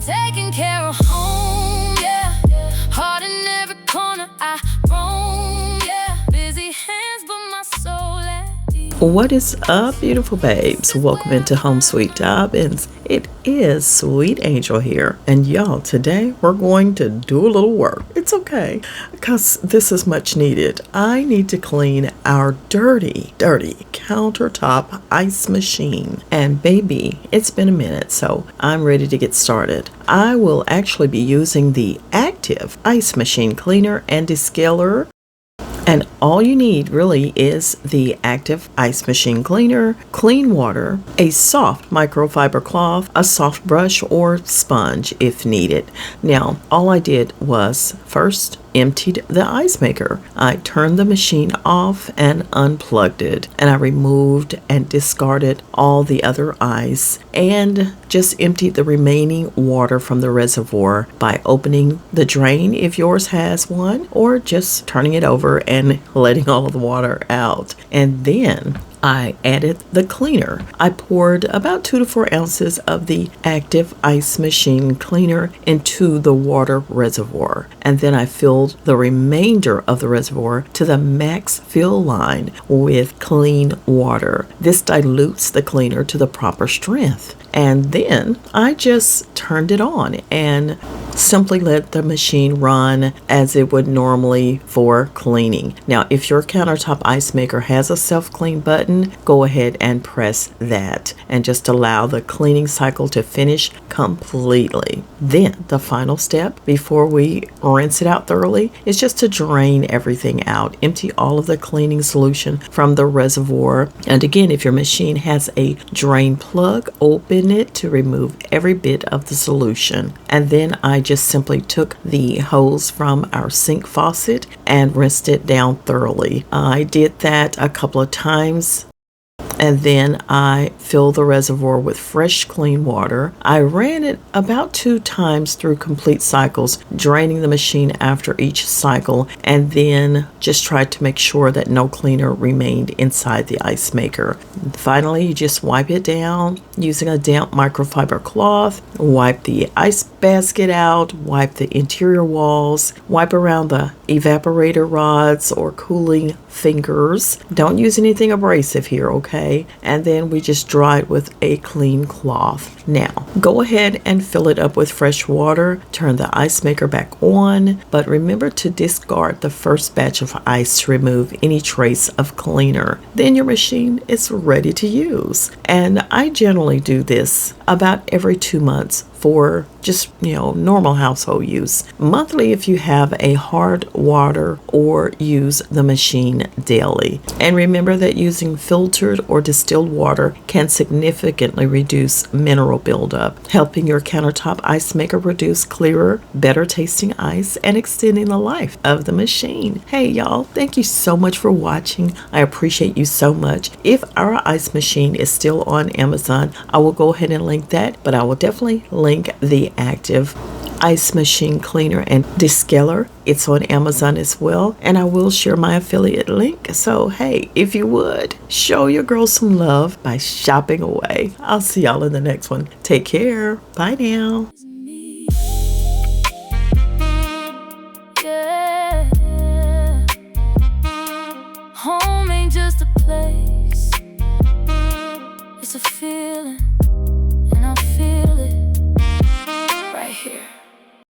taking care of home, yeah. Heart in every corner I roam, yeah. Busy hands, but my soul at ease. What is up, beautiful babes? Welcome into Home Sweet Dobbins. It is Sweet Angel here, and y'all, today we're going to do a little work. It's okay, because this is much needed. I need to clean our dirty countertop ice machine. And baby, it's been a minute, so I'm ready to get started. I will actually be using the active ice machine cleaner and descaler. And all you need really is the active ice machine cleaner, clean water, a soft microfiber cloth, a soft brush or sponge if needed. Now, all I did was first emptied the ice maker. I turned the machine off and unplugged it, and I removed and discarded all the other ice and just emptied the remaining water from the reservoir by opening the drain if yours has one, or just turning it over and letting all of the water out. And then I added the cleaner. I poured about 2 to 4 ounces of the active ice machine cleaner into the water reservoir, and then I filled the remainder of the reservoir to the max fill line with clean water. This dilutes the cleaner to the proper strength. And then I just turned it on and simply let the machine run as it would normally for cleaning. Now, if your countertop ice maker has a self-clean button, go ahead and press that and just allow the cleaning cycle to finish completely. Then the final step before we rinse it out thoroughly is just to drain everything out. Empty all of the cleaning solution from the reservoir. And again, if your machine has a drain plug, open it to remove every bit of the solution. And then I just simply took the hose from our sink faucet and rinsed it down thoroughly. I did that a couple of times. And then I filled the reservoir with fresh, clean water. I ran it about 2 times through complete cycles, draining the machine after each cycle, and then just tried to make sure that no cleaner remained inside the ice maker. Finally, you just wipe it down using a damp microfiber cloth, wipe the ice basket out, wipe the interior walls, wipe around the evaporator rods or cooling fingers. Don't use anything abrasive here, okay? And then we just dry it with a clean cloth. Now, go ahead and fill it up with fresh water. Turn the ice maker back on, but remember to discard the first batch of ice to remove any trace of cleaner. Then your machine is ready to use. And I generally do this about every 2 months for just, normal household use. Monthly if you have a hard water or use the machine daily. And remember that using filtered or distilled water can significantly reduce mineral buildup, helping your countertop ice maker produce clearer, better tasting ice and extending the life of the machine. Hey y'all, thank you so much for watching. I appreciate you so much. If our ice machine is still on Amazon, I will go ahead and link that, but I will definitely link the active ice machine cleaner and descaler. It's on Amazon as well, and I will share my affiliate link. So hey, if you would, show your girl some love by shopping away. I'll see y'all in the next one. Take care. Bye now. Yeah. Home ain't just a place, it's a feeling.